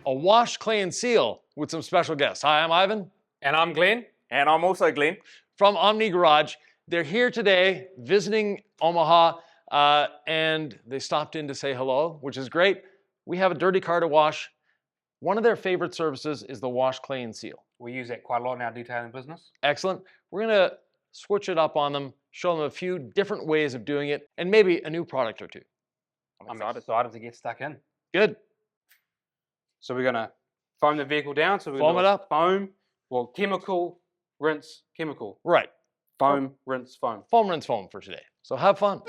a wash, clay, and seal with some special guests. Hi, I'm Yvan. And I'm Glean. And I'm also Glean. From Omni Garage. They're here today visiting Omaha, and they stopped in to say hello, which is great. We have a dirty car to wash. One of their favorite services is the wash, clay, and seal. We use that quite a lot in our detailing business. Excellent. We're going to switch it up on them, show them a few different ways of doing it, and maybe a new product or two. I'm excited to get stuck in. Good. So we're going to foam the vehicle down. So we're Foam going it to up. Foam, well, chemical, rinse, chemical. Right. Foam, rinse, foam. Foam, rinse, foam for today. So have fun.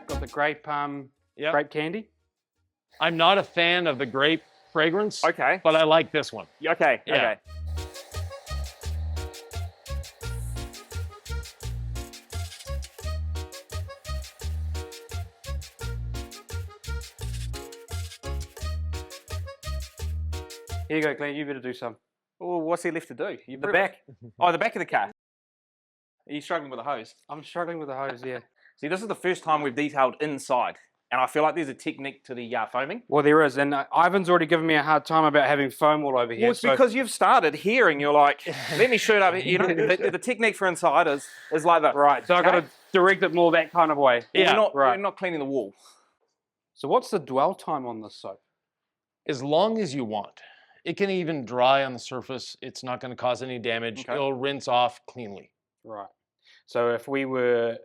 Got the grape, Yep. grape candy. I'm not a fan of the grape fragrance, Okay. but I like this one. Okay. Yeah. Okay. Here you go, Glenn. You better do some. Well, what's there left to do? The back. Oh, the back of the car. Are you struggling with a hose? I'm struggling with the hose, yeah. See, this is the first time we've detailed inside, and I feel like there's a technique to the foaming. Well, there is, and Ivan's already given me a hard time about having foam all over here. Well, it's because you've started here, and you're like, let me shoot up. You know, the technique for inside is like that. right, so I've got to direct it more that kind of way. Yeah, we're not cleaning the wall. So what's the dwell time on this soap? As long as you want. It can even dry on the surface. It's not going to cause any damage. Okay. It'll rinse off cleanly. Right. So if we were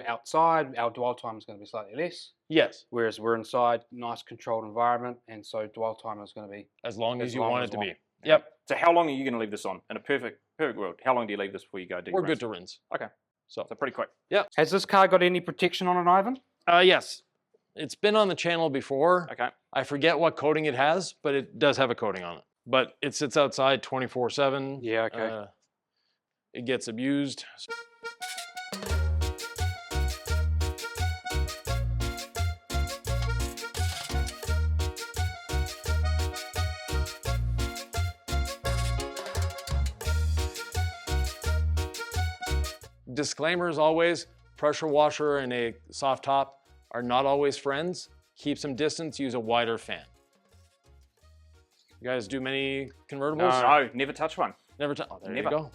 outside, our dwell time is going to be slightly less. Yes, Whereas we're inside, nice controlled environment, and so dwell time is going to be. as long as As you long want as it to long. be. Yep, So how long are you going to leave this on? In a perfect world, how long do you leave this before you go do we're your good rinse? to rinse. Okay. So, So pretty quick. Has this car got any protection on it, Ivan? yes, it's been on the channel before. Okay. I forget what coating it has, but it does have a coating on it. But it sits outside 24/7. Yeah. Okay. It gets abused. Disclaimer as always, pressure washer and a soft top are not always friends. Keep some distance, use a wider fan. You guys do many convertibles? No, never touch one. Never oh, there Never. you go.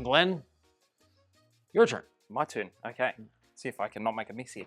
Glenn, your turn. My turn. Okay. See if I can not make a mess here.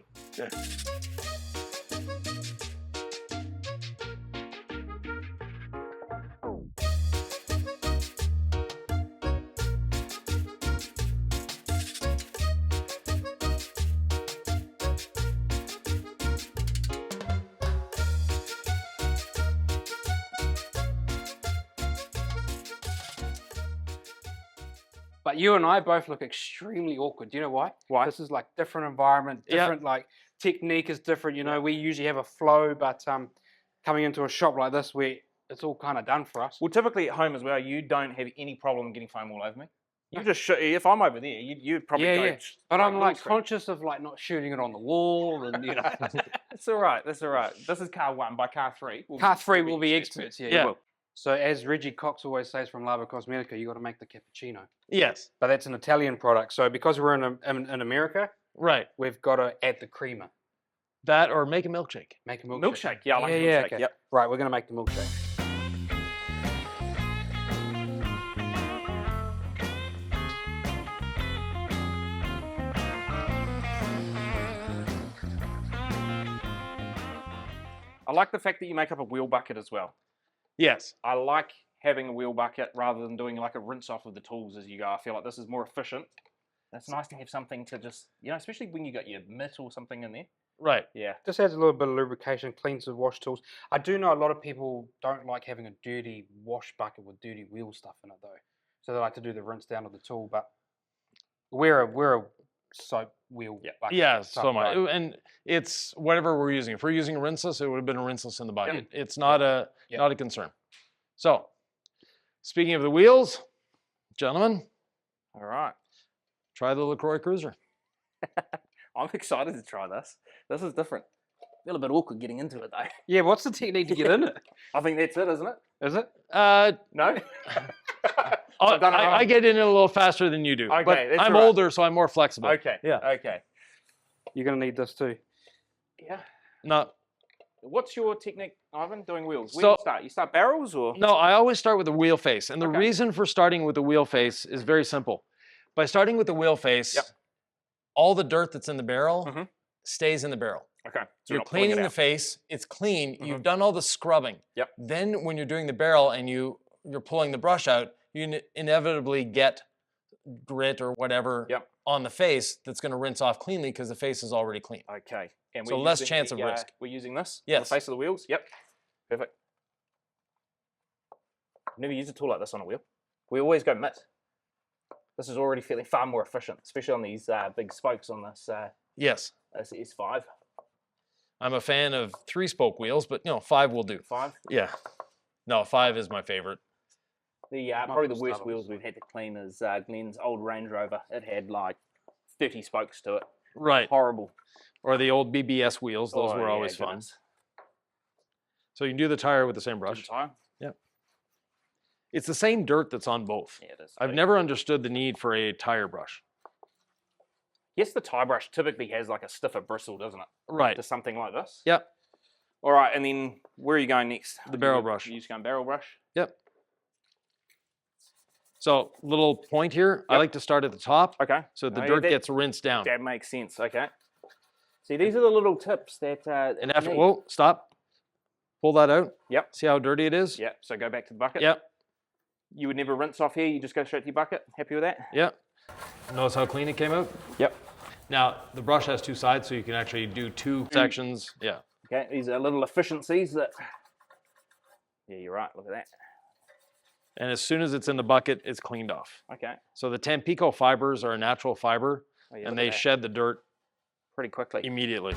But you and I both look extremely awkward. Do you know why? Why? This is like different environment, Yeah. different like technique is different. You know, we usually have a flow, but coming into a shop like this, where it's all kind of done for us. Well, typically at home as well, you don't have any problem getting foam all over me. You just shoot. If I'm over there, you'd probably Yeah, go. yeah. But I'm like straight. conscious of like not shooting it on the wall, and you know, That's all right. That's all right. This is car 1. By car 3, car 3 will be experts. Yeah, Yeah. you will. So as Reggie Cox always says from Lava Cosmetica, you got to make the cappuccino. Yes, But that's an Italian product. So because we're in America, right. we've got to add the creamer. That or make a milkshake. Make a milkshake. Milkshake. Yeah, I like yeah, milkshake. okay. Yep. Right, we're going to make the milkshake. I like the fact that you make up a wheel bucket as well. Yes. I like having a wheel bucket rather than doing like a rinse off of the tools as you go. I feel like this is more efficient It's nice to have something to just, especially when you got your mitt or something in there. Right. Yeah. Just adds a little bit of lubrication, cleans the wash tools. I do know a lot of people don't like having a dirty wash bucket with dirty wheel stuff in it though. So they like to do the rinse down of the tool, but we're a soap wheel bucket. Yeah, type so much. guy. And it's whatever we're using. If we're using a rinseless, it would have been a rinseless in the bucket. It's not a not a concern. So, speaking of the wheels, gentlemen, All right. try the LaCroix Cruiser. I'm excited to try this. This is different. A little bit awkward getting into it though. Yeah, what's the technique to get in it? I think that's it, isn't it? Is it? No? I get in it a little faster than you do. Okay, but that's I'm all right. older, so I'm more flexible. Okay. Yeah. Okay. You're gonna need this too. Yeah. No, What's your technique, Ivan, doing wheels? Where So- do you start? You start barrels or? no, I always start with the wheel face. And the Okay. reason for starting with the wheel face is very simple. By starting with the wheel face, Yep. all the dirt that's in the barrel Mhm. stays in the barrel. Okay. So You're not pulling it cleaning the out. face, it's clean, Mhm. you've done all the scrubbing. Yep. Then when you're doing the barrel and you're pulling the brush out, you inevitably get grit or whatever Yep. on the face that's going to rinse off cleanly because the face is already clean. Okay. And So we're less using chance of the, risk. We're using this on Yes. the face of the wheels? Yep. Perfect. I've never used a tool like this on a wheel. We always go mitt. This is already feeling far more efficient, especially on these big spokes on this Yes, S5. I'm a fan of 3-spoke wheels, but 5 will do. 5. Yeah. No, 5 is my favorite. The probably the Multiple worst startups. wheels we've had to clean is Glean's old Range Rover. It had like 30 spokes to it. Right. Horrible. Or the old BBS wheels, those Oh, were yeah, always fun. goodness. So you can do the tire with the same Did brush. you tire? It's the same dirt that's on both. Yeah, it is. I've never understood the need for a tire brush. Yes, the tie brush typically has like a stiffer bristle, doesn't it? Right. To something like this. Yep. All right, and then where are you going next? The barrel brush. You just going barrel brush? Yep. So little point here. I Yep. like to start at the top Okay. so the Oh, yeah, dirt that- gets rinsed down. That makes sense. Okay. See, these are the little tips that. And you after, need. whoa, stop. Pull that out. Yep. See how dirty it is? Yep. So go back to the bucket. Yep. You would never rinse off here. You just go straight to your bucket. Happy with that? Yep. Notice how clean it came out? Yep. Now, the brush has 2 sides, so you can actually do 2 sections. Yeah. Okay. These are little efficiencies that. Yeah, you're right. Look at that. And as soon as it's in the bucket, it's cleaned off. Okay. So the Tampico fibers are a natural fiber, Oh, yeah, and look they at that. shed the dirt pretty quickly. immediately.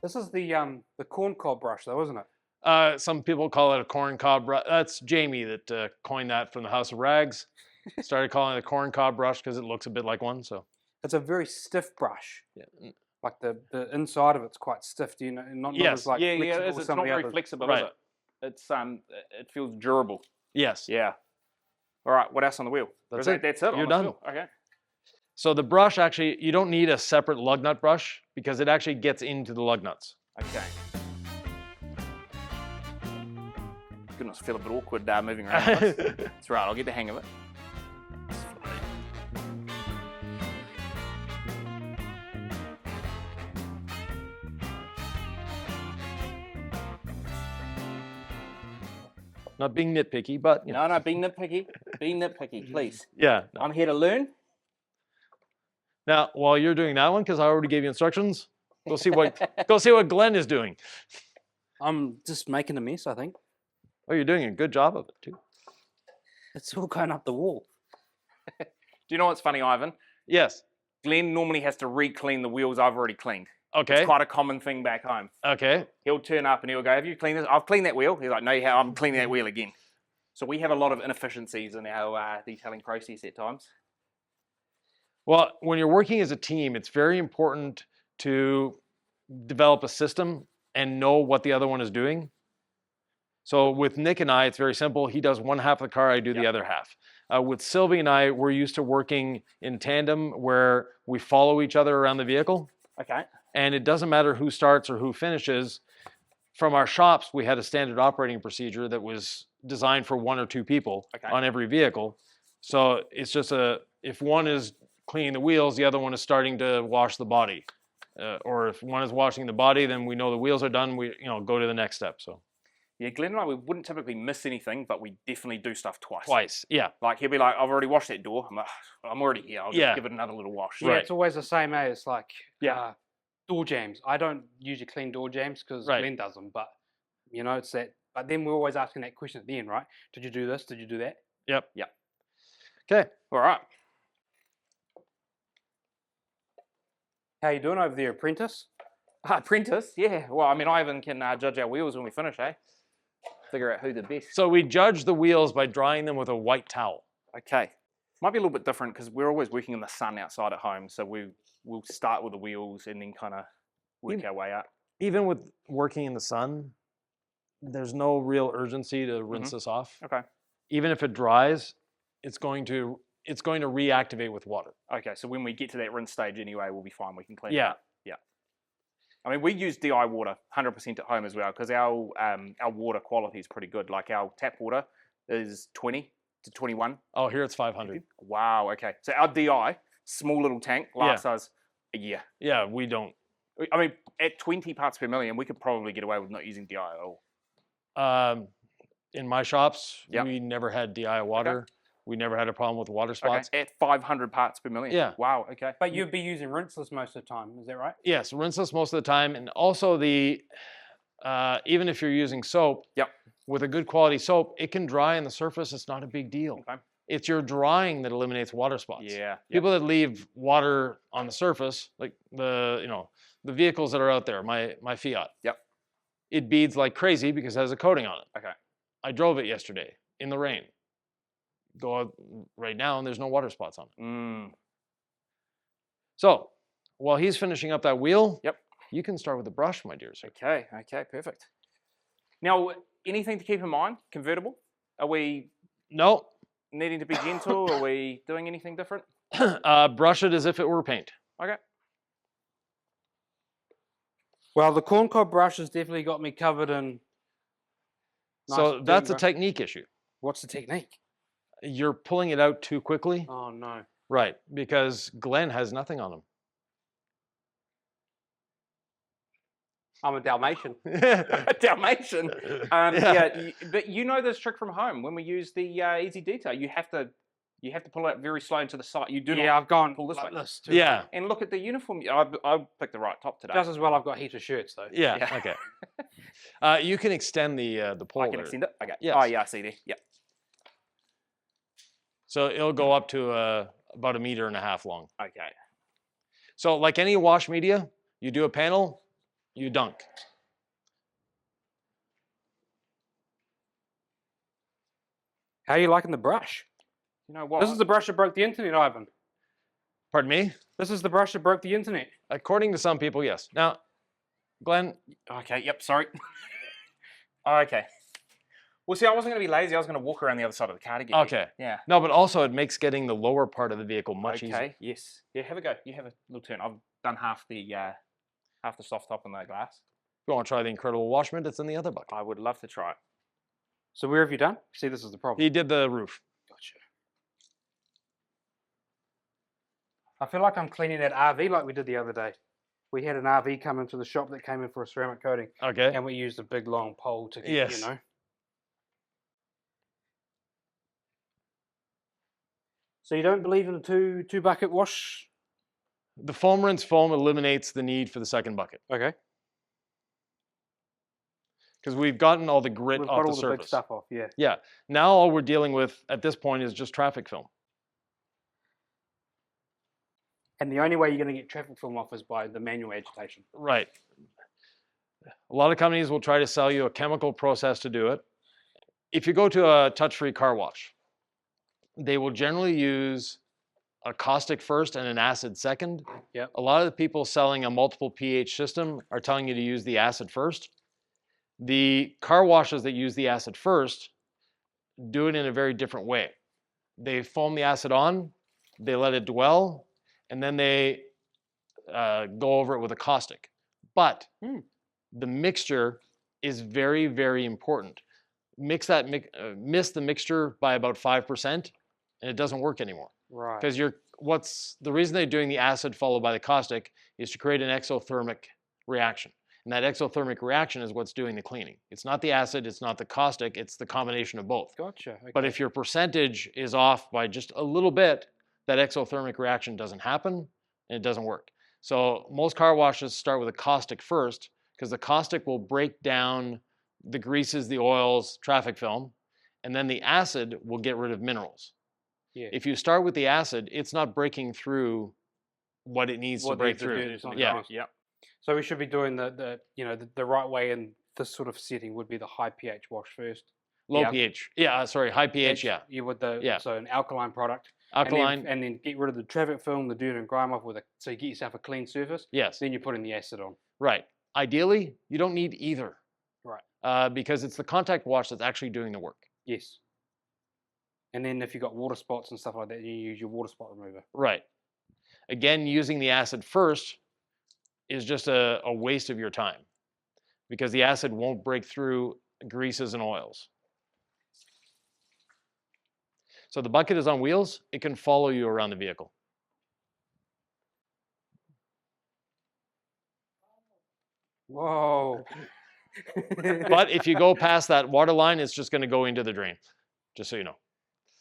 This is the corn cob brush though, isn't it? Some people call it a corn cob brush. That's Jamie that coined that from the House of Rags. Started calling it a corn cob brush because it looks a bit like one. So It's a very stiff brush. yeah. Like the inside of it's quite stiff. Do you know? Not Yes. as like Yeah, flexible it as is. It's some not of the very others. flexible, Right. is it? It's it feels durable. Yes. Yeah. All right. What else on the wheel? That's Is that- it. That's it. You're on the done. wheel? Okay. So the brush actually, you don't need a separate lug nut brush because it actually gets into the lug nuts. Okay. Goodness, I feel a bit awkward moving around. That's right. I'll get the hang of it. Not being nitpicky, but you know. No, being nitpicky. Be nitpicky, please. Yeah. I'm here to learn. Now, while you're doing that one, because I already gave you instructions, go see what Glenn is doing. I'm just making a mess. I think Oh, you're doing a good job of it too. it's all going up the wall. Do you know what's funny, Ivan? Yes. Glenn normally has to re-clean the wheels I've already cleaned. Okay. It's quite a common thing back home. Okay. He'll turn up and he'll go, "Have you cleaned this? I've cleaned that wheel." He's like, "No, you haven't. I'm cleaning that wheel again." So we have a lot of inefficiencies in our detailing process at times. Well, when you're working as a team, it's very important to develop a system and know what the other one is doing. So with Nick and I, it's very simple. He does one half of the car, I do the Yep. other half. With Sylvie and I, we're used to working in tandem where we follow each other around the vehicle. Okay. And it doesn't matter who starts or who finishes. From our shops, we had a standard operating procedure that was designed for 1 or 2 people Okay. on every vehicle. So it's just if one is cleaning the wheels, the other one is starting to wash the body. Or if one is washing the body, then we know the wheels are done. We go to the next step. So Yeah, Glenn and I, we wouldn't typically miss anything, but we definitely do stuff twice. Twice, yeah. Like he'll be like, I've already washed that door. I'm like, I'm already here. I'll just Yeah. give it another little wash. Yeah, Right. it's always the same. It's like Yeah. door jams. I don't usually clean door jams because Right. Glenn does them, but it's that. But then we're always asking that question at the end, right? Did you do this? Did you do that? Yep. Yeah. Okay. All right. How you doing over there, apprentice? Apprentice, yeah. Well, I mean, Yvan can judge our wheels when we finish, eh? Figure out who the best. So we judge the wheels by drying them with a white towel. Okay. Might be a little bit different because we're always working in the sun outside at home. So we'll start with the wheels and then kind of work our way up. Even with working in the sun, there's no real urgency to rinse this off. Okay. Even if it dries, it's going to reactivate with water. Okay, so when we get to that rinse stage anyway, we'll be fine. We can clean it Yeah. up. Yeah. I mean, we use DI water 100% at home as well because our water quality is pretty good. Like our tap water is 20 to 21. Oh, here it's 500. Wow, okay. So our DI, small little tank, lasts us a year. Yeah, we don't. I mean, at 20 parts per million, we could probably get away with not using DI at all. In my shops, Yep. we never had DI water. We never had a problem with water spots. Okay, at 500 parts per million. Yeah. Wow, okay. But you'd be using rinseless most of the time, is that right? Yes, rinseless most of the time, and also even if you're using soap, Yep. with a good quality soap, it can dry on the surface. It's not a big deal. Okay. It's your drying that eliminates water spots. Yeah. People that leave water on the surface, like the vehicles that are out there, my Fiat. Yep. It beads like crazy because it has a coating on it. Okay. I drove it yesterday in the rain. Go out right now and there's no water spots on it. Mm. So while he's finishing up that wheel, Yep. you can start with the brush, my dear sir. Okay, perfect. Now, anything to keep in mind? Convertible? Are we No, needing to be gentle? Are we doing anything different? brush it as if it were paint. Okay. Well, the corncob brush has definitely got me covered in. So nice that's a brush. technique issue. What's the technique? You're pulling it out too quickly. Oh no. Right, because Glenn has nothing on him. I'm a Dalmatian. Dalmatian. Yeah. But you know this trick from home. When we use the easy detail, you have to pull it very slow into the side. You do Yeah, not I've gone pull this like way. this too. Yeah, And look at the uniform. I picked the right top today. Just as well I've got heated shirts though. yeah, Yeah. okay. You can extend the pole I can there. extend it. Okay. Yes. Oh yeah, I see there. Yeah. So it'll go up to about 1.5 meters long. Okay. So like any wash media, you do a panel, you dunk. How are you liking the brush? You know what? This is the brush that broke the internet, Ivan. Pardon me? This is the brush that broke the internet. According to some people, yes. Now, Glenn, Okay. Yep. Sorry. Okay. Well, see, I wasn't going to be lazy. I was going to walk around the other side of the car to get there. okay. Yeah. No, but also it makes getting the lower part of the vehicle much Okay. easier. Yes. Yeah. Have a go. You have a little turn. I've done half the soft top on that glass. If you want to try the Incredible Washment, it's in the other bucket. I would love to try it. So where have you done? See, this is the problem. He did the roof. Gotcha. I feel like I'm cleaning that RV like we did the other day. We had an RV come into the shop that came in for a ceramic coating, Okay. and we used a big long pole to, Yes. So you don't believe in a two bucket wash? The foam rinse foam eliminates the need for the second bucket Okay. because we've gotten all the grit We've off got the all the surface. big stuff off, yeah. Yeah. Now all we're dealing with at this point is just traffic film. And the only way you're going to get traffic film off is by the manual agitation. Right. A lot of companies will try to sell you a chemical process to do it. If you go to a touch-free car wash, they will generally use a caustic first and an acid second. Yep. A lot of the people selling a multiple pH system are telling you to use the acid first. The car washes that use the acid first do it in a very different way. They foam the acid on, they let it dwell, and then they go over it with a caustic. But the mixture is very, very important. Miss the mixture by about 5%, and it doesn't work anymore. Right. Because the reason they're doing the acid followed by the caustic is to create an exothermic reaction. And that exothermic reaction is what's doing the cleaning. It's not the acid, it's not the caustic, it's the combination of both. Gotcha. Okay. But if your percentage is off by just a little bit, that exothermic reaction doesn't happen and it doesn't work. So most car washes start with a caustic first, because the caustic will break down the greases, the oils, traffic film, and then the acid will get rid of minerals. Yeah. If you start with the acid, it's not breaking through what it needs to break needs to through. do is on the Yeah. grease. Yep. So we should be doing the right way in this sort of setting would be the high pH wash first. Low Yeah. pH. Yeah, sorry, high pH, yeah. You with the Yeah. so an alkaline product. Alkaline, And then get rid of the traffic film, the dirt and grime off so you get yourself a clean surface. yes. Then you put in the acid on. Right. Ideally, you don't need either. Right. Because it's the contact wash that's actually doing the work. Yes. And then if you've got water spots and stuff like that, you use your water spot remover. Right. Again, using the acid first is just a waste of your time, because the acid won't break through greases and oils. So the bucket is on wheels. It can follow you around the vehicle. Whoa. But if you go past that water line, it's just going to go into the drain, just so you know.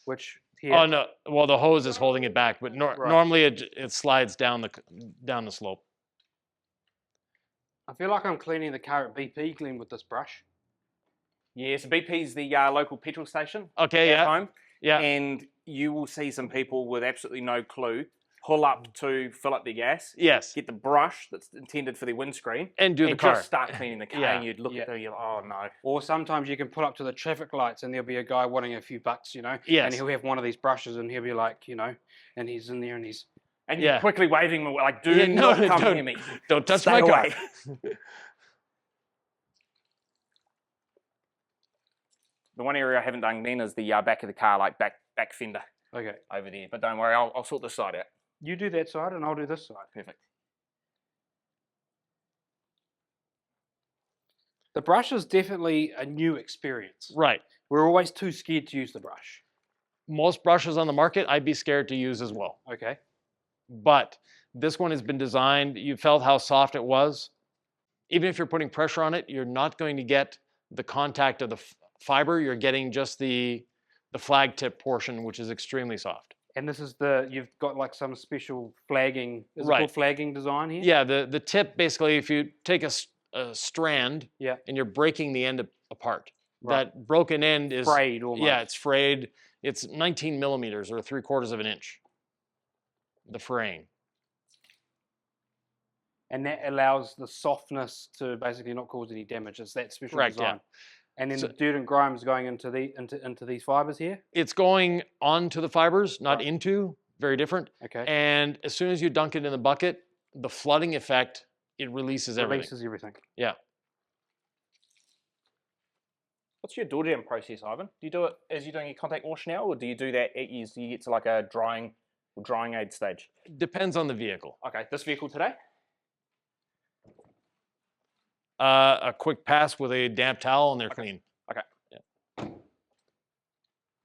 Which here? Oh no! Well, the hose is holding it back, but Right. normally it slides down the slope. I feel like I'm cleaning the car at BP Glean with this brush. Yeah, so BP's the local petrol station Okay, at yeah, home, yeah, and you will see some people with absolutely no clue pull up to fill up their gas, yes, get the brush that's intended for their windscreen, and do the and car. just start cleaning the car, Yeah. and you'd look Yeah. at them, you're like, oh no. Or sometimes you can pull up to the traffic lights and there'll be a guy wanting a few bucks, and Yes. he'll have one of these brushes and he'll be like, and he's in there and he's And you're Yeah. quickly waving them like, do Yeah, no, not come don't- near me. Don't touch Stay my car. away. The one area I haven't done then is the back of the car, like back fender okay. over there. But don't worry, I'll sort this side out. You do that side and I'll do this side. Perfect. The brush is definitely a new experience. Right. We're always too scared to use the brush. Most brushes on the market, I'd be scared to use as well. Okay. But this one has been designed. You felt how soft it was. Even if you're putting pressure on it, you're not going to get the contact of the fiber. You're getting just the flag tip portion, which is extremely soft. And this is you've got like some special flagging, is it Right. called flagging design here? Yeah, the tip, basically, if you take a strand Yeah. and you're breaking the end apart, Right. that broken end is Frayed almost. Yeah, it's frayed. It's 19 millimeters or 3/4 of an inch. The fraying. And that allows the softness to basically not cause any damage. It's that special Correct, design. yeah. And then So- the dirt and grime is going into these fibers here. It's going onto the fibers, not Right. into. Very different. Okay. And as soon as you dunk it in the bucket, the flooding effect, it releases everything. Releases everything. Yeah. What's your door down process, Ivan? Do you do it as you're doing your contact wash now, or do you do that as you get to like a drying aid stage? Depends on the vehicle. Okay, this vehicle today? A quick pass with a damp towel and they're clean. Okay. Yeah.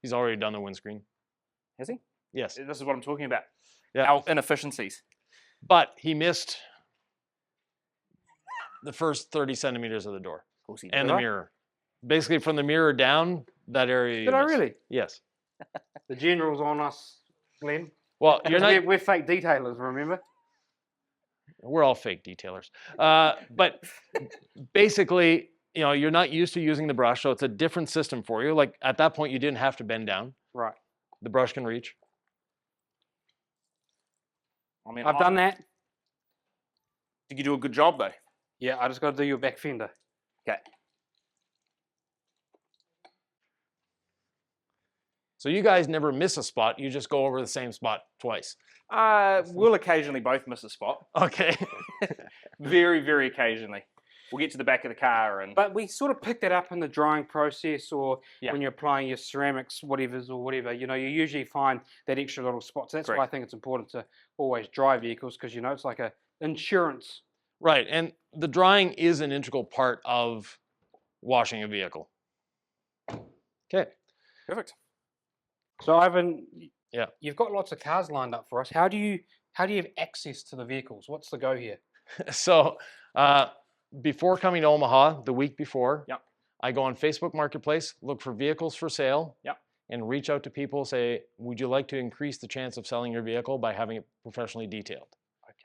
He's already done the windscreen. Has he? Yes. This is what I'm talking about. Yeah. Our inefficiencies. But he missed the first 30 centimeters of the door Of course he and did. the Right. mirror. Basically, from the mirror down, that area. you Did I missed. really? Yes. The general's on us, Glenn. Well, you're not. We're fake detailers, remember? We're all fake detailers. But basically, you're not used to using the brush, so it's a different system for you. Like at that point, you didn't have to bend down. Right. The brush can reach. I mean, I've done that. Did you do a good job though? Yeah, I just got to do your back fender. Okay. So you guys never miss a spot. You just go over the same spot twice. We'll occasionally both miss a spot. Okay. Very, very occasionally. We'll get to the back of the car and But we sort of pick that up in the drying process or Yeah. when you're applying your ceramics, whatever, you usually find that extra little spot. So that's why I Correct. think it's important to always dry vehicles because, it's like a insurance. Right. And the drying is an integral part of washing a vehicle. Okay. perfect. So Ivan, Yeah. you've got lots of cars lined up for us. How do you have access to the vehicles? What's the go here? So before coming to Omaha, the week before, Yep. I go on Facebook Marketplace, look for vehicles for sale, Yep. and reach out to people, say, would you like to increase the chance of selling your vehicle by having it professionally detailed?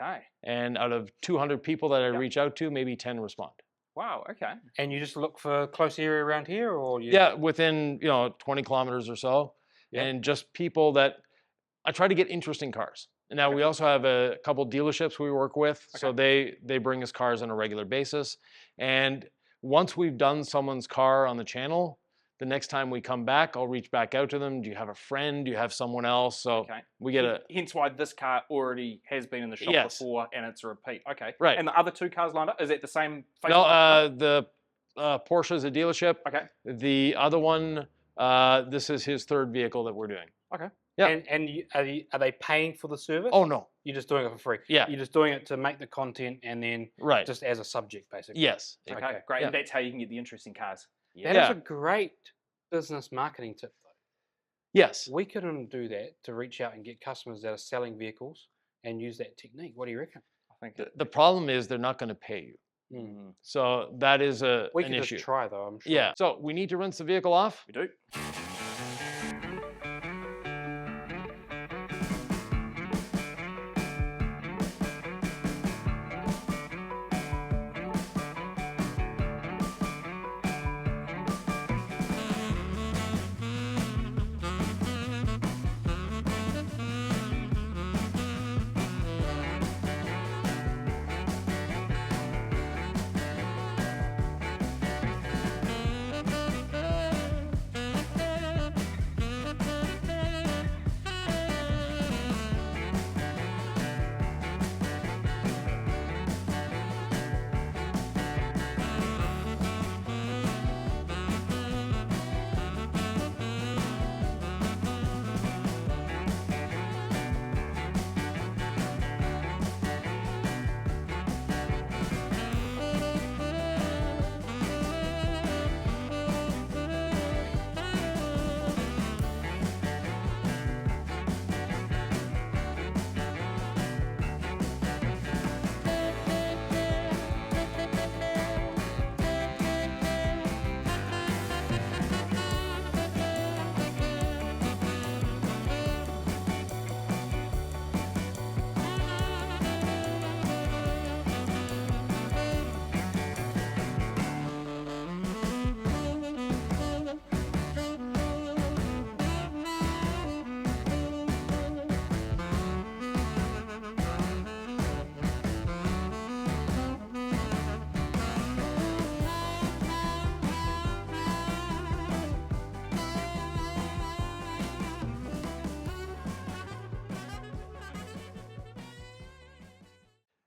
Okay. And out of 200 people that I Yep. reach out to, maybe 10 respond. Wow. Okay. And you just look for close area around here, or you? Yeah, within 20 kilometers or so, Yeah. and just people that I try to get interesting cars. And now Okay. we also have a couple dealerships we work with, so Okay. they bring us cars on a regular basis. And once we've done someone's car on the channel, the next time we come back, I'll reach back out to them. Do you have a friend? Do you have someone else? So Okay. we get a Hence why this car already has been in the shop Yes. before, and it's a repeat. Okay. Right. And the other 2 cars lined up, is it the same? no. Facebook? The Porsche is a dealership. Okay. The other one, this is his 3rd vehicle that we're doing. Yeah. And are they paying for the service? Oh no. You're just doing it for free. Yeah. You're just doing it to make the content, and then Right. just as a subject, basically. Yes. Okay. Great. Yeah. And that's how you can get the interesting cars. That Yeah. is a great business marketing tip, though. Yes. We couldn't do that to reach out and get customers that are selling vehicles and use that technique. What do you reckon? I think. The problem is they're not going to pay you. Mm, So that is We an could issue. just try, though, I'm sure. Yeah. So we need to rinse the vehicle off. we do.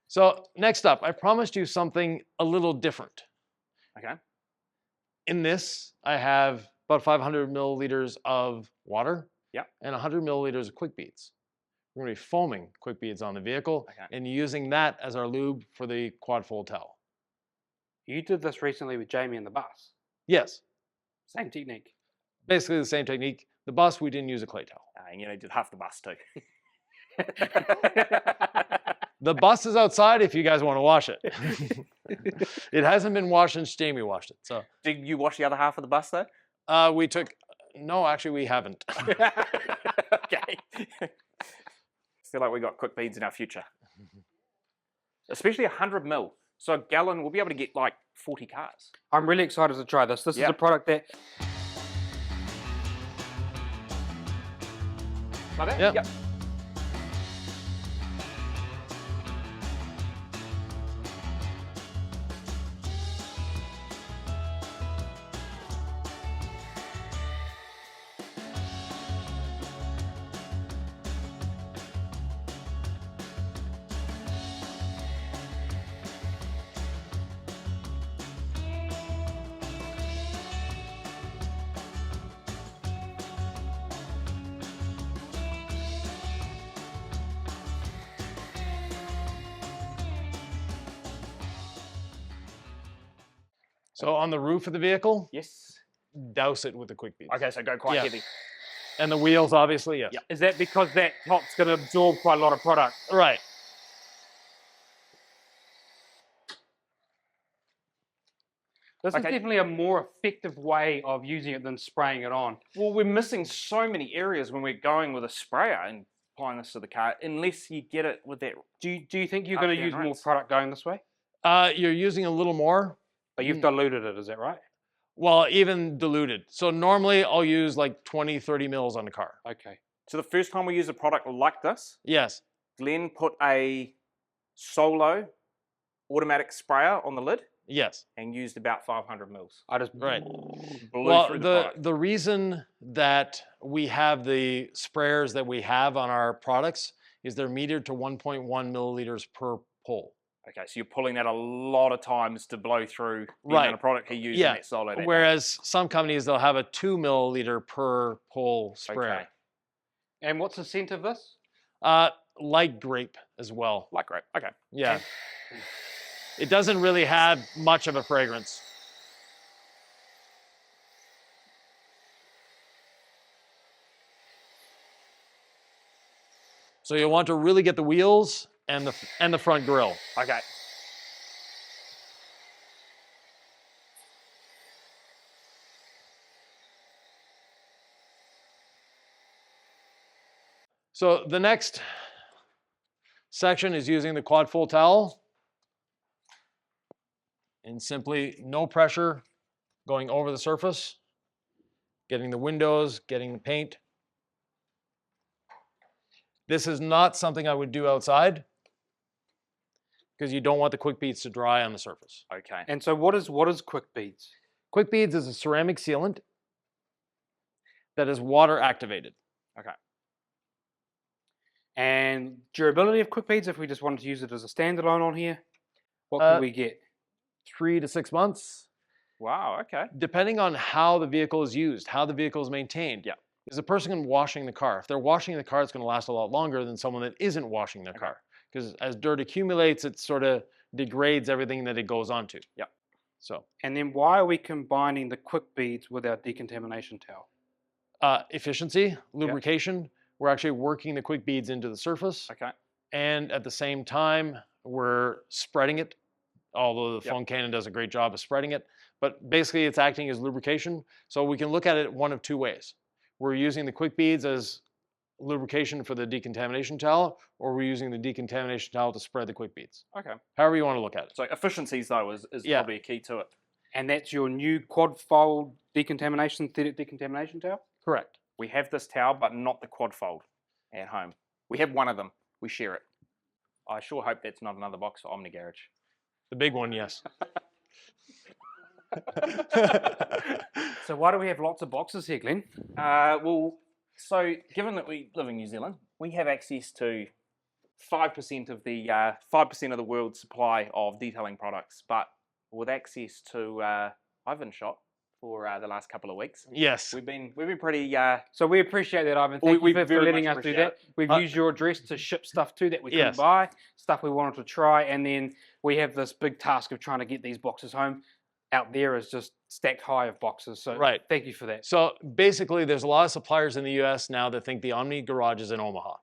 So next up, I promised you something a little different. Okay. In this, I have about 500 milliliters of water. Yep. And 100 milliliters of quick beads. We're going to be foaming quick beads on the vehicle Okay. and using that as our lube for the quad fold towel. You did this recently with Jamie in the bus. Yes, Same technique. basically the same technique. The bus, we didn't use a clay towel. And you know, did half the bus too. The bus is outside if you guys want to wash it. It hasn't been washed since Jamie washed it. So Did you wash the other half of the bus though? we took, no, actually we haven't. Okay. Feel like we got quick beads in our future. Especially 100 mil. So a gallon, we'll be able to get like 40 cars. I'm really excited to try this. This is Yeah. a product that Like that? Yep. Yep. So on the roof of the vehicle, Yes. douse it with the quick beads. Okay, so go quite Yeah. heavy. And the wheels, obviously, yes. Yep. is that because that top's going to absorb quite a lot of product. Right. This is Okay. definitely a more effective way of using it than spraying it on. Well, we're missing so many areas when we're going with a sprayer and applying this to the car, unless you get it with that. Do you think you're Up going to down use more rinse. product going this way? You're using a little more. But you've diluted it, is that right? Well, even diluted. So normally I'll use like 20, 30 mils on the car. Okay. So the first time we use a product like this, Yes. Glenn put a solo automatic sprayer on the lid Yes. and used about 500 mils. I just Right. Blew Well, through the product. the reason that we have the sprayers that we have on our products is they're metered to 1.1 milliliters per pull. Okay, so you're pulling that a lot of times to blow through the Right. amount of product he used Yeah. in that solo. that day. Whereas some companies, they'll have a 2 milliliter per pull sprayer. Okay. And what's the scent of this? Light grape as well. Like grape. Okay. Yeah. It doesn't really have much of a fragrance. So you'll want to really get the wheels and the front grille. Okay. So the next section is using the quad full towel. And simply no pressure going over the surface, getting the windows, getting the paint. This is not something I would do outside because you don't want the quick beads to dry on the surface. Okay. And so what is quick beads? Quick beads is a ceramic sealant that is water activated. Okay. And durability of quick beads, if we just wanted to use it as a standalone on here, what Uh, can we get? 3 to 6 months, Wow. Okay. depending on how the vehicle is used, how the vehicle is maintained. Yeah. Is the person washing the car? If they're washing the car, it's going to last a lot longer than someone that isn't washing their Okay. car. Because as dirt accumulates, it sort of degrades everything that it goes onto. Yep. So And then why are we combining the quick beads with our decontamination towel? efficiency, lubrication. We're actually working the quick beads into the surface. Okay. And at the same time, we're spreading it, although the Yep. foam cannon does a great job of spreading it. But basically, it's acting as lubrication. So we can look at it one of two ways. We're using the quick beads as lubrication for the decontamination towel, or we're using the decontamination towel to spread the quick beads. Okay. However you want to look at it. So efficiencies though is Yeah. probably a key to it. And that's your new quad fold decontamination, synthetic decontamination towel? Correct. We have this towel, but not the quad fold at home. We have one of them. We share it. I sure hope that's not another box for Omni Garage. The big one, yes. So why do we have lots of boxes here, Glenn? Well, so given that we live in New Zealand, we have access to 5% of the 5% of the world's supply of detailing products, but with access to Yvan's shop for the last couple of weeks, Yes. we've been pretty. So we appreciate that, Ivan. Thank We you for very letting much us do appreciate that. We've Uh, used your address to ship stuff to that we couldn't Yes. buy, stuff we wanted to try, and then we have this big task of trying to get these boxes home. Out there is just stacked high of boxes. So Right. thank you for that. So basically, there's a lot of suppliers in the US now that think the Omni Garage is in Omaha.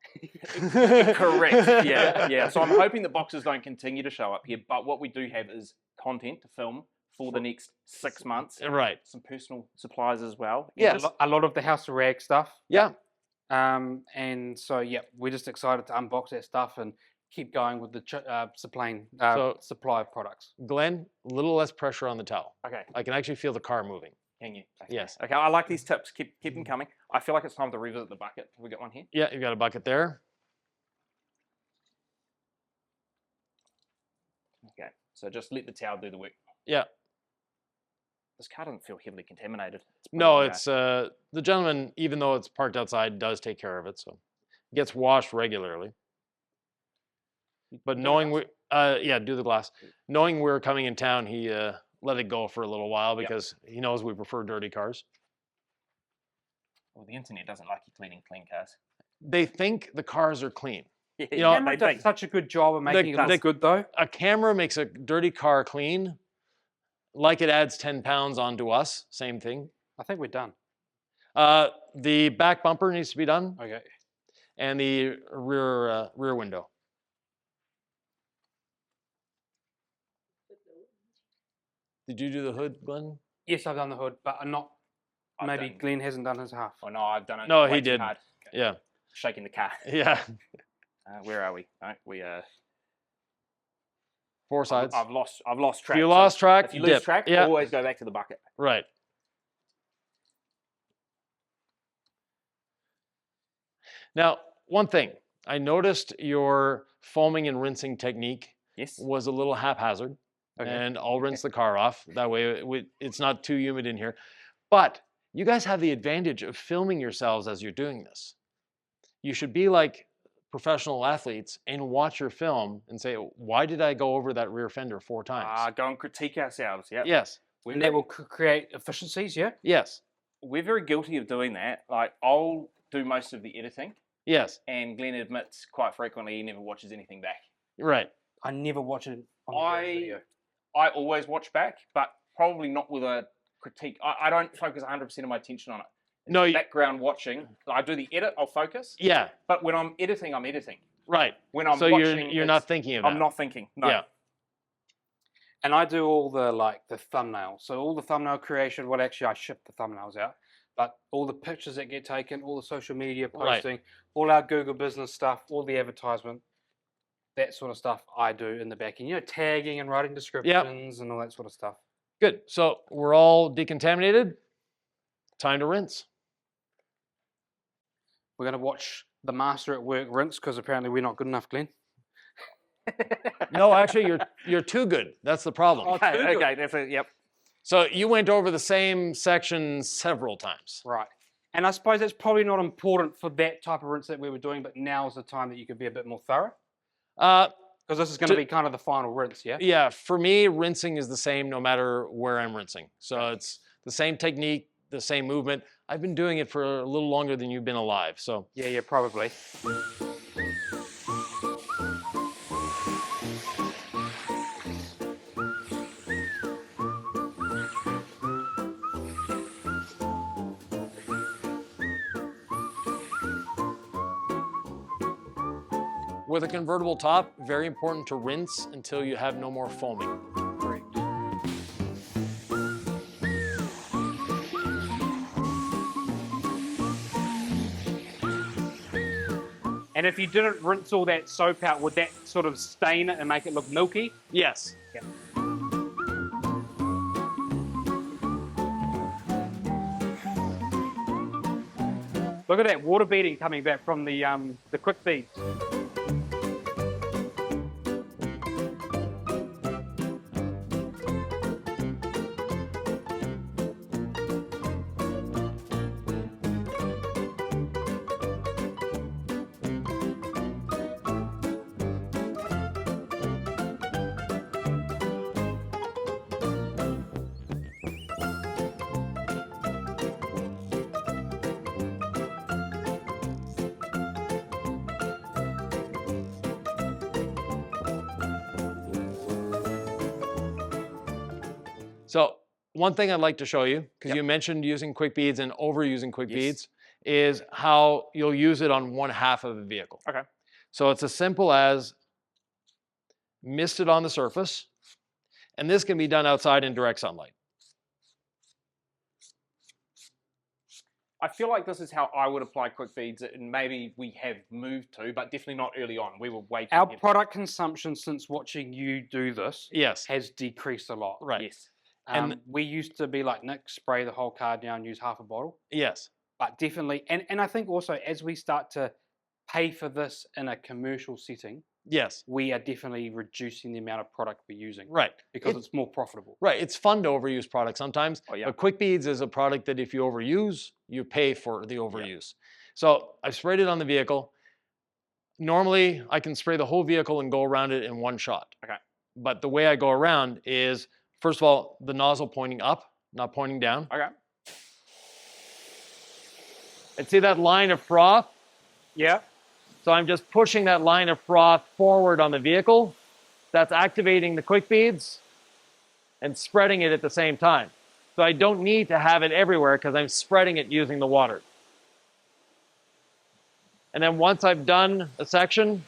Correct. Yeah, yeah. So I'm hoping that boxes don't continue to show up here, but what we do have is content to film for the next 6 months. Right. Some personal supplies as well. and Yes. just- A lot of the House of Rag stuff. Yeah. And so, yeah, we're just excited to unbox that stuff and keep going with the supply of products. Glenn, a little less pressure on the towel. Okay. I can actually feel the car moving. Can you? Okay. Yes. Okay. I like these tips. Keep them coming. I feel like it's time to revisit the bucket. Have we got one here? Yeah, you've got a bucket there. Okay. So just let the towel do the work. Yeah. This car doesn't feel heavily contaminated. No, pretty, it's the gentleman, even though it's parked outside, does take care of it. So it gets washed regularly. But Do the knowing glass. do the glass. Knowing we're coming in town, he let it go for a little while Yep. because he knows we prefer dirty cars. Well, the internet doesn't like you cleaning clean cars. They think the cars are clean. Yeah, You know, Camera does such a good job of making it the- look good, though. A camera makes a dirty car clean, like it adds 10 pounds onto us. Same thing. I think we're done. The back bumper needs to be done, Okay. and the rear window. Did you do the hood, Glenn? Yes, I've done the hood, but I'm not. I've Maybe done- Glenn hasn't done his half. Oh no, I've done it. No, way he too did. hard. Yeah. Shaking the car. Yeah. Where are we? No, we 4 sides. I've lost track. If you So lost track, if you lose dip. track, Yeah. always go back to the bucket. Right. Now, one thing, I noticed your foaming and rinsing technique Yes. was a little haphazard, Okay. and I'll rinse the car off. That way it's not too humid in here. But you guys have the advantage of filming yourselves as you're doing this. You should be like professional athletes and watch your film and say, why did I go over that rear fender 4 times? Go and critique ourselves. Yeah. Yes, We're And very, that will create efficiencies, yeah? yes, we're very guilty of doing that. Like I'll do most of the editing, yes, and Glenn admits quite frequently he never watches anything back. right. I never watch it on I- the video. I always watch back, but probably not with a critique. I don't focus 100% of my attention on it. No, Background watching. I do the edit, I'll focus. yeah, But when I'm editing, I'm editing. right. When I'm So watching, you're not thinking of that. I'm not thinking. No. Yeah. And I do all the thumbnails. So all the thumbnail creation, well actually I ship the thumbnails out, but all the pictures that get taken, all the social media Right. posting, all our Google business stuff, all the advertisement, that sort of stuff I do in the back end. You know, tagging and writing descriptions and all that sort of stuff. Good. So we're all decontaminated. Time to rinse. We're going to watch the master at work rinse because apparently we're not good enough, Glenn. No, actually, you're too good. That's the problem. Okay, too good. okay, that's it. Yep. So you went over the same section several times. Right. And I suppose that's probably not important for that type of rinse that we were doing, but now is the time that you could be a bit more thorough. Because this is going to be kind of the final rinse, yeah? Yeah, for me, rinsing is the same no matter where I'm rinsing. So it's the same technique, the same movement. I've been doing it for a little longer than you've been alive. So Yeah, probably. with a convertible top, very important to rinse until you have no more foaming. Correct. And if you didn't rinse all that soap out, would that sort of stain it and make it look milky? Yes. Yep. Look at that water beading coming back from the quick beads. So one thing I'd like to show you, because Yep. you mentioned using quick beads and overusing quick Yes. beads, is how you'll use it on one half of a vehicle. Okay. So it's as simple as mist it on the surface, and this can be done outside in direct sunlight. I feel like this is how I would apply quick beads, and maybe we have moved to, but definitely not early on. We were way too Our heavy. product consumption since watching you do this Yes. has decreased a lot. Right. Yes. And- We used to be like, Nick, spray the whole car down, use half a bottle. Yes. But definitely, and I think also as we start to pay for this in a commercial setting, Yes. we are definitely reducing the amount of product we're using Right. because It- it's more profitable. Right. It's fun to overuse products sometimes. Oh, yeah. But quick beads is a product that if you overuse, you pay for the overuse. So I've sprayed it on the vehicle. Normally, I can spray the whole vehicle and go around it in one shot. Okay. But the way I go around is, first of all, the nozzle pointing up, not pointing down. Okay. And see that line of froth? Yeah. So I'm just pushing that line of froth forward on the vehicle. That's activating the quick beads and spreading it at the same time. So I don't need to have it everywhere because I'm spreading it using the water. And then once I've done a section,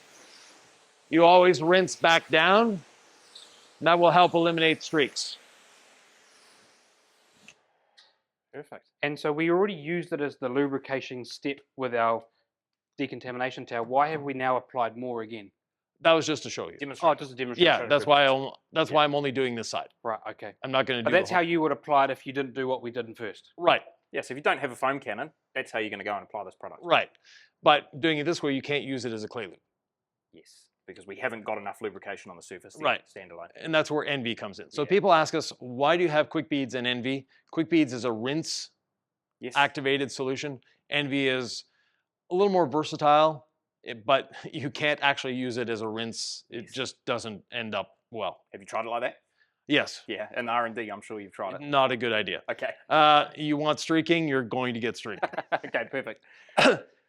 you always rinse back down. And that will help eliminate streaks. Perfect. And so we already used it as the lubrication step with our decontamination towel. Why have we now applied more again? That was just to show you. Demonstrate. Oh, just a demonstration. Yeah, that's why Yeah. why I'm only doing this side. Right, okay. I'm not going to But do. that's how you would apply it if you didn't do what we did in first. Right, Yeah, so if you don't have a foam cannon, that's how you're going to go and apply this product. right. But doing it this way, you can't use it as a clay lube, Yes, because we haven't got enough lubrication on the surface to Right. standalone. and that's where NV comes in. So Yeah. people ask us, why do you have quick beads and NV? Quick beads is a rinse Yes. activated solution. NV is a little more versatile, but you can't actually use it as a rinse. It Yes. just doesn't end up well. Have you tried it like that? Yes, Yeah, in R&D, I'm sure you've tried it. not a good idea. Okay. You want streaking, you're going to get streaking. Okay, perfect.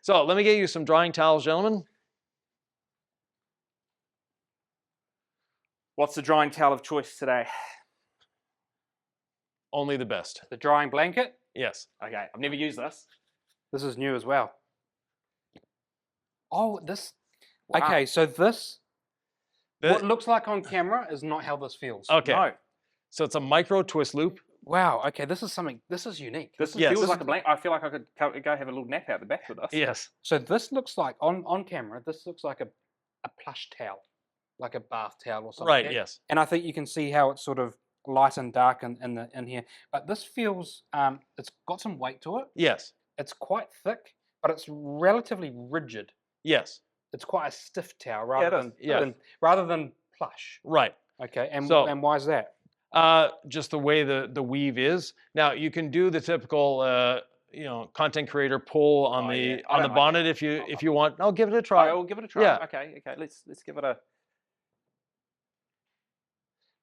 So let me get you some drying towels, gentlemen. What's the drying towel of choice today? Only the best. The drying blanket, Yes. Okay, I've never used this. this is new as well. Oh, this. Wow. Okay, so this, The- what looks like on camera is not how this feels. okay. No, So it's a micro twist loop. Wow, okay, this is unique. this Yes. feels like a blanket. I feel like I could go have a little nap out the back with this. Yes. So this looks like, on camera, this looks like a plush towel, like a bath towel or something. Right. Yes. And I think you can see how it's sort of light and dark in here. But this feels, it's got some weight to it. Yes. It's quite thick, but it's relatively rigid. Yes. It's quite a stiff towel Yeah, rather it is. than, Yeah. rather than plush. Right. Okay, and So- and why is that? Just the way the weave is. Now you can do the typical, content creator pull on Oh, the yeah. I on the don't like bonnet if you want. I'll give it a try. I'll give it a try. Yeah. Okay. Let's give it a.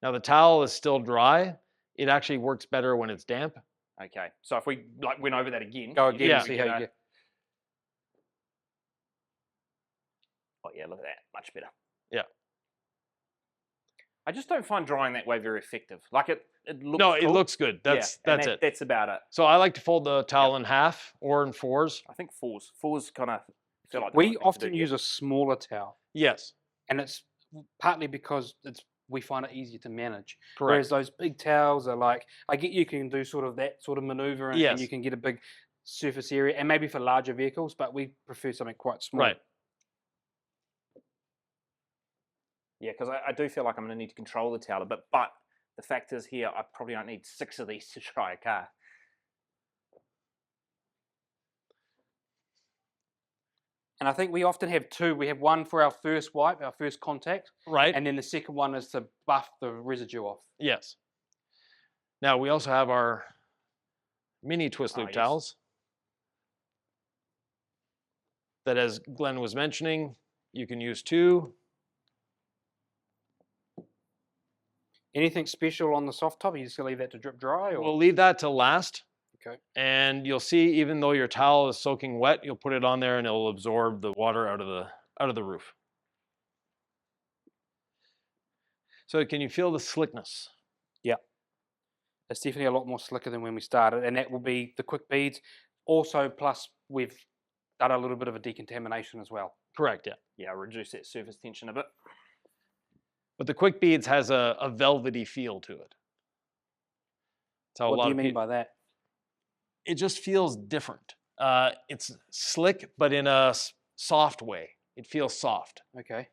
Now the towel is still dry. It actually works better when it's damp. Okay. So if we went over that again. Go again Yeah. and see how you get. Oh yeah, look at that. Much better. Yeah. I just don't find drying that way very effective. Like it looks. No, it cool. looks good. That's Yeah, and that's it. That's about it. So I like to fold the towel in half or in fours. I think fours. Fours kind of feel like the We right thing to often do. use a smaller towel, Yes. and it's partly because we find it easier to manage. Correct. Whereas those big towels are like, I get you can do sort of that sort of maneuver, and Yes. you can get a big surface area, and maybe for larger vehicles, but we prefer something quite small. Right. Yeah, because I do feel like I'm going to need to control the towel a bit. But the fact is here, I probably don't need 6 of these to dry a car. And I think we often have two. We have one for our first wipe, our first contact, Right. and then the second one is to buff the residue off. Yes. Now we also have our mini twist loop yes. towels that, as Glenn was mentioning, you can use 2. Anything special on the soft top? You just gonna leave that to drip dry, or We'll leave that to last. okay? And you'll see, even though your towel is soaking wet, you'll put it on there and it'll absorb the water out of the roof. So can you feel the slickness? It's definitely a lot more slicker than when we started, and that will be the quick beads. Also, plus we've done a little bit of a decontamination as well. Correct, yeah. Yeah, reduce that surface tension a bit. But the quick beads has a velvety feel to it. That's how a What lot do you of mean people, by that? it just feels different. It's slick, but in a soft way. It feels soft. Okay.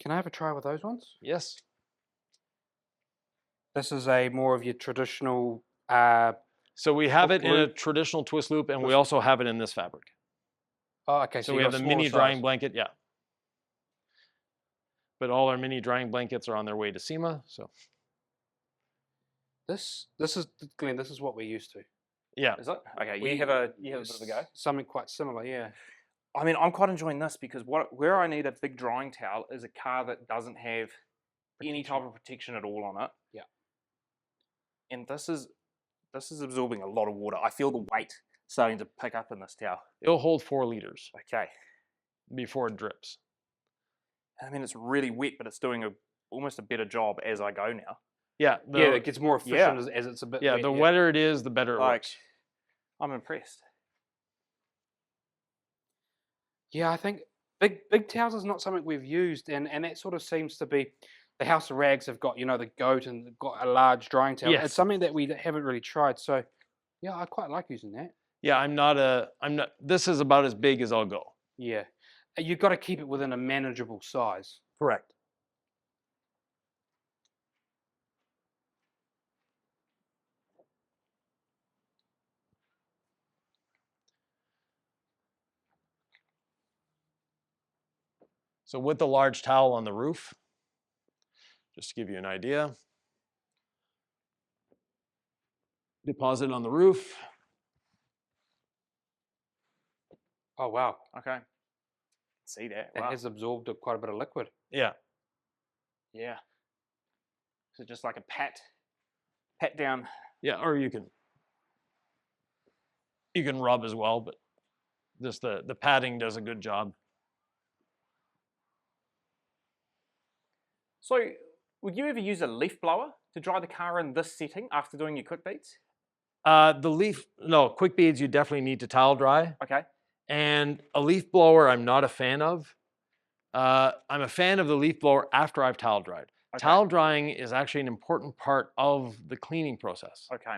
Can I have a try with those ones? Yes. This is a more of your traditional. So we have it in a loop. traditional twist loop, and we Twist- also have it in this fabric. Oh, okay. So you we got have the smaller mini drying size. blanket, yeah. But all our mini drying blankets are on their way to SEMA, so This is Glenn. This is what we're used to. Is it? Okay, We- you have a bit of a go. Something quite similar, yeah. I mean, I'm quite enjoying this because where I need a big drying towel is a car that doesn't have any type of protection at all on it. Yeah. And this is absorbing a lot of water. I feel the weight starting to pick up in this towel. it'll hold 4 liters Okay. before it drips. I mean, it's really wet, but it's doing almost a better job as I go now. Yeah, Yeah, it gets more efficient Yeah. as it's a bit. yeah, wet, the wetter it is, the better it Like, works. I'm impressed. Yeah, I think Big towels is not something we've used, and that sort of seems to be the House of Rags have got, you know, the goat and they've got a large drying towel. Yes. It's something that we haven't really tried. So yeah, I quite like using that. Yeah, I'm not. This is about as big as I'll go. Yeah, you've got to keep it within a manageable size. Correct. So with the large towel on the roof, just to give you an idea, deposit on the roof. Oh wow, Okay. See that? that Wow. has absorbed quite a bit of liquid. Yeah. Yeah. So just like a pat down. Yeah, or you can rub as well, but just the padding does a good job. So would you ever use a leaf blower to dry the car in this setting after doing your quick beads? Quick beads you definitely need to towel dry. Okay. And a leaf blower I'm not a fan of. I'm a fan of the leaf blower after I've towel dried. Okay. Towel drying is actually an important part of the cleaning process. Okay.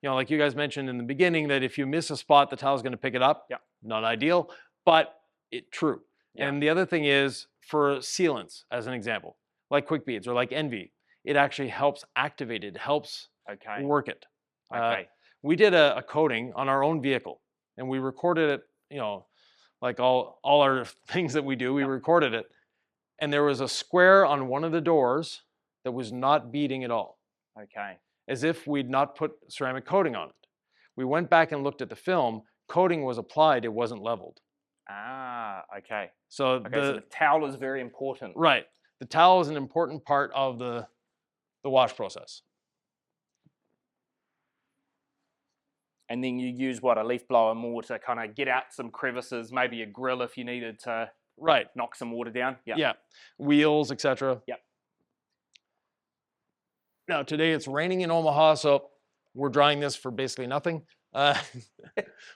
You know, like you guys mentioned in the beginning that if you miss a spot, the towel's going to pick it up. Yeah. Not ideal, but true. Yeah. And the other thing is for sealants, as an example, like quick beads or like Envy, it actually helps activate it, helps Okay. work it. Okay. We did a coating on our own vehicle and we recorded it, you know, like all our things that we do, we recorded it. And there was a square on one of the doors that was not beading at all, Okay. as if we'd not put ceramic coating on it. We went back and looked at the film, coating was applied, it wasn't leveled. Ah, okay. So Okay, so the towel is very important. right, the towel is an important part of the wash process. And then you use what, a leaf blower more to kind of get out some crevices, maybe a grill if you needed to Right, knock some water down. Yeah. yeah, wheels, etc. Yep. Now today it's raining in Omaha, so we're drying this for basically nothing.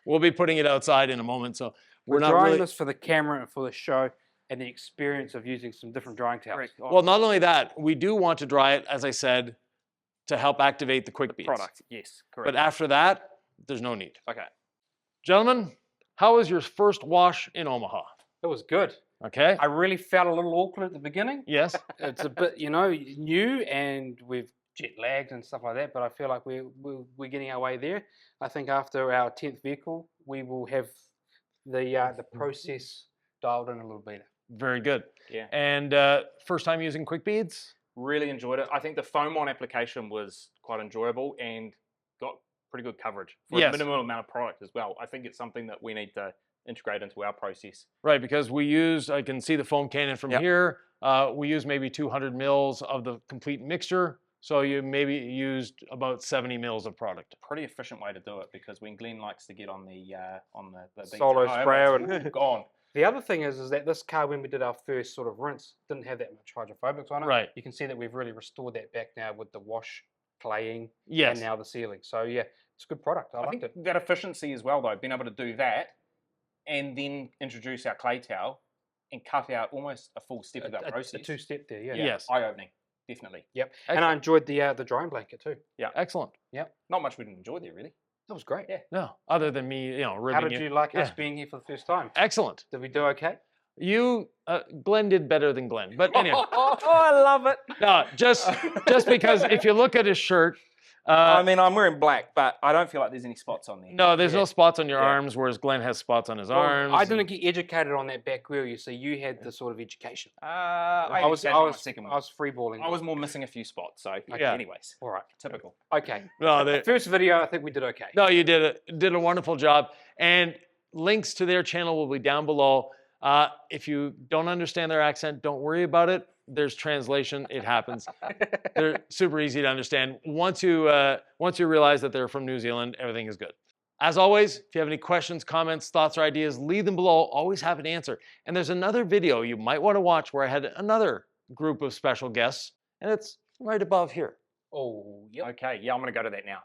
We'll be putting it outside in a moment, so We're not drying really. this for the camera and for the show, and the experience of using some different drying towels. Correct. Well, not only that, we do want to dry it, as I said, to help activate the quick beads. Product. Yes. Correct. But after that, there's no need. Okay. Gentlemen, how was your first wash in Omaha? It was good. Okay. I really felt a little awkward at the beginning. Yes. It's a bit, you know, new, and we've jet lagged and stuff like that. But I feel like we're getting our way there. I think after our 10th vehicle, we will have the process dialed in a little better. Very good. Yeah. And first time using quick beads? Really enjoyed it. I think the foam on application was quite enjoyable and got pretty good coverage for Yes. a minimal amount of product as well. I think it's something that we need to integrate into our process. Right, because we used, I can see the foam cannon from Yep. here. We used maybe 200 mils of the complete mixture. So you maybe used about 70 mils of product. Pretty efficient way to do it, because when Glean likes to get on the beat, Solo oh, sprayer it's gone. The other thing is that this car, when we did our first sort of rinse, didn't have that much hydrophobics on it. Right. You can see that we've really restored that back now with the wash, claying, Yes. and now the sealing. So yeah, it's a good product. I I liked think it. that efficiency as well, though, being able to do that and then introduce our clay towel and cut out almost a full step of that A process. two-step there, yeah. Yes. Eye-opening, definitely. Yep. And I enjoyed the drying blanket too. Excellent. Not much we didn't enjoy there, really. That was great. Yeah. No, other than me, ribbing How did you like us Yeah. being here for the first time? Excellent. Did we do okay? Glenn did better than Glenn. But anyway, Oh, I love it. no, just because if you look at his shirt, I mean, I'm wearing black, but I don't feel like there's any spots on there. no, there's Yeah. no spots on your Yeah. arms, whereas Glenn has spots on his Well, arms. I didn't get educated on that back wheel. You see, you had the sort of education. I was second one. I was freeballing. I was more missing a few spots. So, Yeah. anyways, All right. typical. Okay. No, they, First video, I think we did okay. no, you did a wonderful job. And links to their channel will be down below. If you don't understand their accent, don't worry about it. There's translation. It happens. They're super easy to understand. Once you realize that they're from New Zealand, everything is good. As always, if you have any questions, comments, thoughts, or ideas, leave them below. Always have an answer. And there's another video you might want to watch where I had another group of special guests, and it's right above here. Oh, yep. Okay, yeah, I'm going to go to that now.